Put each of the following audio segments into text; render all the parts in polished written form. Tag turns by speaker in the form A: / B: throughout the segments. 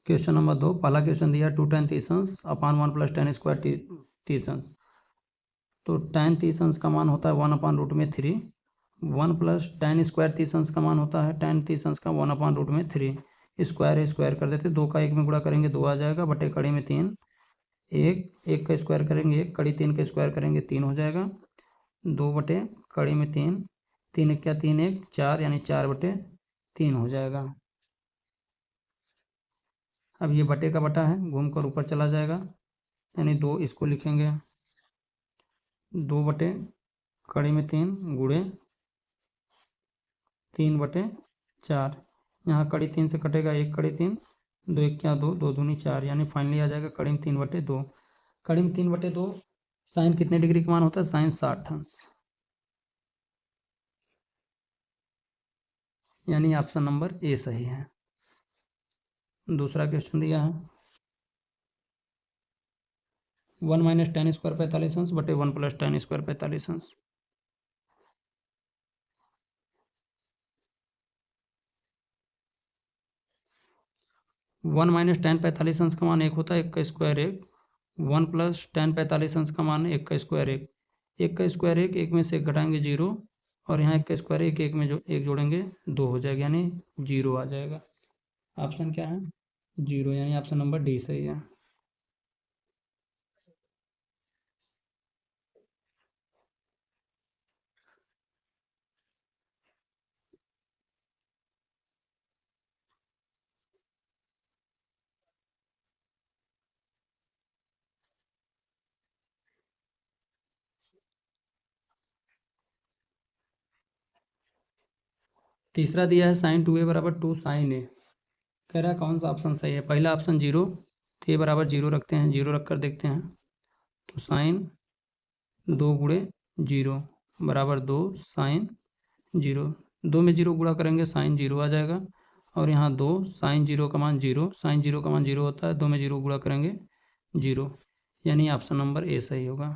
A: Question number 2, पहला question दिया 2 tan 30 अपान 1 + tan square 30। तो tan 30 का मान होता है 1/√3। 1 + tan स्क्वायर 30 का मान होता है tan 30 का 1/√3। स्क्वायर है, स्क्वायर कर देते, 2 का 1 में गुणा करेंगे 2 आ जाएगा, बटे कड़ी में 3, 1 का स्क्वायर करेंगे 1, कड़ी 3 का स्क्वायर करेंगे 3 हो जाएगा, 2 बटे कड़ी में 3, 3 1 क्या 3 1 4, यानी 4/3 हो जाएगा। अब ये बटे का बटा है, घूम कर ऊपर चला जाएगा, यानी 2 इसको लिखेंगे 2 बटे कड़ी में 3 गुणे 3/4। यहाँ कड़ी 3 से कटेगा 1 कड़ी 3, 2 1 क्या 2, 2 दूनी 4, यानी फाइनली आ जाएगा कड़ी में 3/2। कड़ी में 3/2 साइन कितने डिग्री का मान होता है? साइन 60 अंश, यानी ऑप्शन नंबर ए सही है। दूसरा क्वेश्चन दिया है 1 - tan स्क्वायर 45 अंश बटे 1 + tan स्क्वायर 45 अंश। 1 - tan 45 अंश का मान 1 होता है, 1 का स्क्वायर 1। 1 + tan 45 अंश का मान 1 का स्क्वायर 1। 1 का स्क्वायर 1, 1 में से 1 घटाएंगे 0, और यहाँ 1 का स्क्वायर 1, 1 में जो 1 जोड़ेंगे 2 हो जाएगा, यानी 0 आ जाएगा। ऑप्शन क्या है? 0, यानी ऑप्शन नंबर डी सही है। तीसरा दिया है sin 2a = 2 sin a। कह रहा है कौन सा ऑप्शन सही है? पहला ऑप्शन 0, तो a = 0 रखते हैं, 0 रख कर देखते हैं, तो साइन 2 गुणे 0 बराबर 2 साइन 0, 2 में 0 गुणा करेंगे साइन 0 आ जाएगा, और यहाँ 2 साइन 0 का मान 0, साइन 0 का मान 0 होता है, 2 में 0 गुणा करेंगे 0, यानी ऑप्शन नंबर ए सही होगा।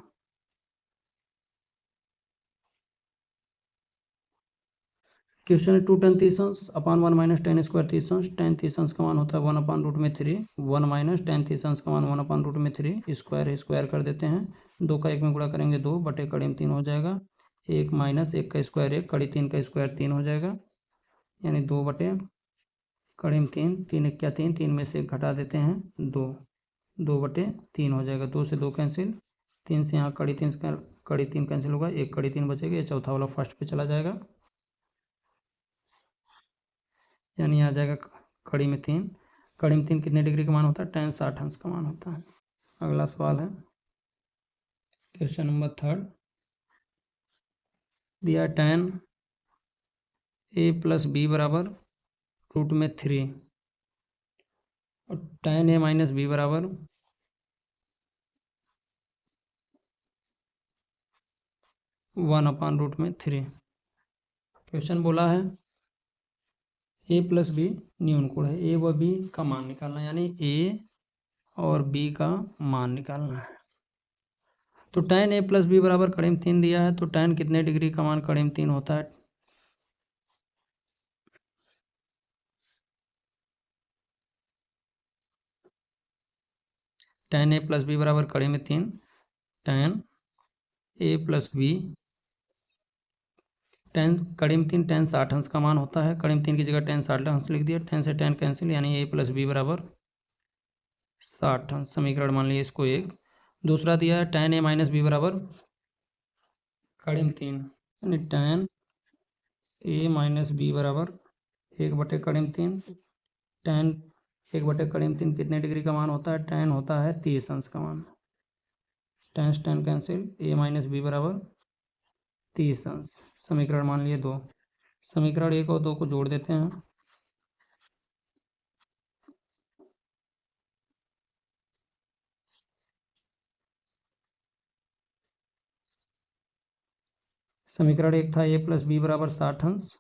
A: क्वेश्चन है 2 tan 30 अपान 1 - tan स्क्वायर 30। tan 30 का मान होता है 1/√3। 1 - tan 30 का मान 1/√3, स्क्वायर है, स्क्वायर कर देते हैं, 2 का 1 में गुणा करेंगे 2, बटे कड़ी में 3 हो जाएगा, 1 - 1 का स्क्वायर 1, कड़ी 3 का स्क्वायर 3 हो जाएगा, यानी 2 बटे कड़ी में 3, 3 1 क्या 3, 3 में से 1 घटा देते हैं 2, 2/3 हो जाएगा, 2 से 2 कैंसिल, 3 से यहाँ कड़ी 3 कैंसिल होगा, 1 कड़ी 3 बचेगा, ये चौथा वाला फर्स्ट पे चला जाएगा, यानी आ जाएगा कड़ी में 3। कड़ी में 3 कितने डिग्री का मान होता है? tan 60 अंश का मान होता है। अगला सवाल है क्वेश्चन नंबर 3 दिया tan a + b = √3, और tan a - b = 1/√3। क्वेश्चन बोला है a + b न्यून कोण है, a व b का मान निकालना, यानी a और b का मान निकालना है। तो tan a + b = कड़ी में 3 दिया है, तो tan कितने डिग्री का मान कड़ी में 3 होता है? tan a + b = कड़ी में 3, tan a + b, tan कड़ी में 3 tan 60 अंश का मान होता है, कड़ी में 3 की जगह tan 60 अंश लिख दिया, tan से tan कैंसिल, यानी a + b = 60 अंश। समीकरण मान लिया इसको 1। दूसरा दिया है tan a - b = कड़ी में 3, यानी tan a - b = 1/कड़ी में 3, tan 1/कड़ी में 3 कितने डिग्री का मान होता है? tan होता है 30 अंश का मान, tan से tan कैंसिल, a - b = 30 अंश। समीकरण मान लिए 2, समीकरण 1 और 2 को जोड़ देते हैं, समीकरण 1 था a + b = 60 अंश,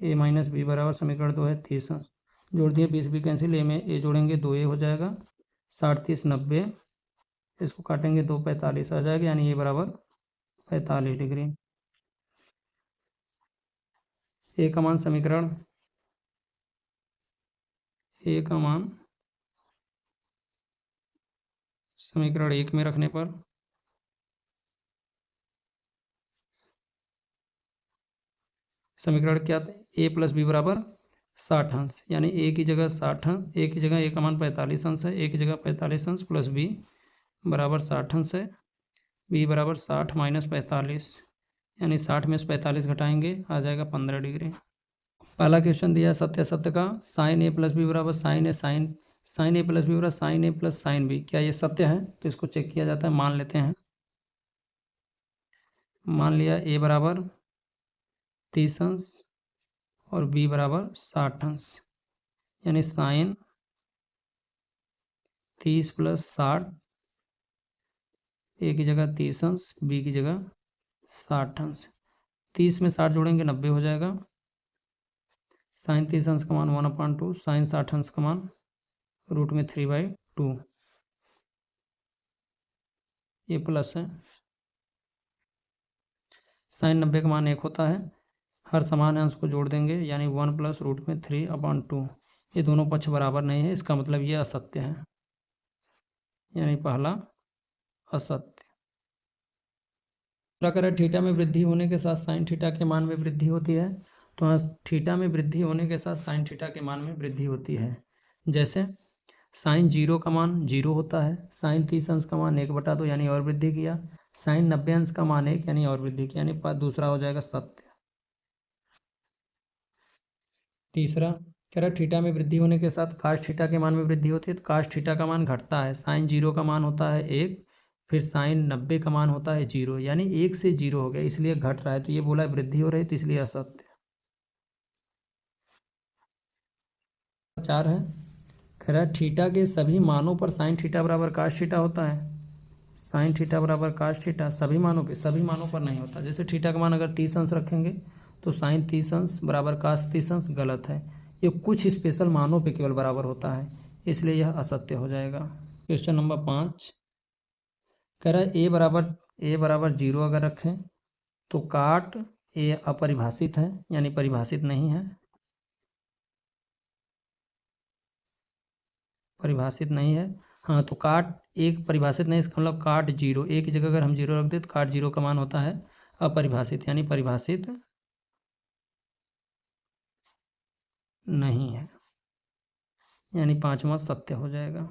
A: a - b = समीकरण 2 है 30 अंश, जोड़ दिए 20 भी कैंसिल, a में a जोड़ेंगे 2a हो जाएगा, 60 30 90, इसको काटेंगे 2 45 आ जाएगा, यानी a = 45 डिग्री। a का मान समीकरण ए का मान समीकरण 1 में रखने पर समीकरण क्या था, ए प्लस बी बराबर 60 अंश, यानी ए की जगह 60 अंश, ए की जगह ए का मान 45 अंश है, ए की जगह 45 अंश प्लस बी बराबर 60 अंश है, बी बराबर 60 माइनस 45, यानी 60 में से 45 घटाएंगे आ जाएगा 15 डिग्री। पहला क्वेश्चन दिया है सत्य सत्य का, साइन ए प्लस बी बराबर साइन ए साइन ए प्लस बी बराबर साइन ए प्लस साइन बी, क्या ये सत्य है? तो इसको चेक किया जाता है, मान लेते हैं। मान लिया ए बराबर 30 अंश और बी बराबर 60 अंश, यानी साइन 30 प्लस 60, ए की जगह 30 अंश, बी की जगह 60 अंश, 30 में 60 जोड़ेंगे 90 हो जाएगा। साइन 30 अंश का मान 1/2, साइन 60 अंश का मान √3/2, ये प्लस है। साइन 90 का मान 1 होता है, हर समान अंश को जोड़ देंगे, यानी 1 प्लस √3/2। ये दोनों पक्ष बराबर नहीं है, इसका मतलब ये असत्य है, यानी पहला असत्य। प्रकार थीटा में वृद्धि होने के साथ साइन थीटा के मान में वृद्धि होती है, तो यहाँ थीटा में वृद्धि होने के साथ साइन थीटा के मान में वृद्धि होती है। जैसे साइन 0 का मान 0 होता है, साइन 30 अंश का मान 1/2 यानी और वृद्धि किया, साइन 90 अंश का मान 1 यानी और वृद्धि किया, यानी दूसरा हो जाएगा सत्य। तीसरा कह रहा थीटा में वृद्धि होने के साथ काश थीटा के मान में वृद्धि होती है, तो काश थीटा का मान घटता है। साइन 0 का मान होता है 1, फिर साइन 90 का मान होता है 0, यानी 1 से 0 हो गया, इसलिए घट रहा है, तो ये बोला है वृद्धि हो रही है, तो इसलिए असत्य। 4 है, कह रहा थीटा के सभी मानों पर साइन थीटा बराबर काश थीटा होता है। साइन थीटा बराबर काश थीटा सभी मानों पे, सभी मानों पर नहीं होता। जैसे थीटा का मान अगर 30 अंश रखेंगे तो साइन 30 अंश बराबर काश 30 अंश गलत है, ये कुछ स्पेशल मानों पे केवल बराबर होता है, इसलिए यह असत्य हो जाएगा। क्वेश्चन नंबर 5 कह रहा है ए बराबर 0 अगर रखें तो काट ए अपरिभाषित है, यानी परिभाषित नहीं है, परिभाषित नहीं है। हाँ, तो काट एक परिभाषित नहीं, इसका मतलब काट 0, ए की जगह अगर हम 0 रख दें तो काट 0 का मान होता है अपरिभाषित, यानी परिभाषित नहीं है, यानी 5वां सत्य हो जाएगा।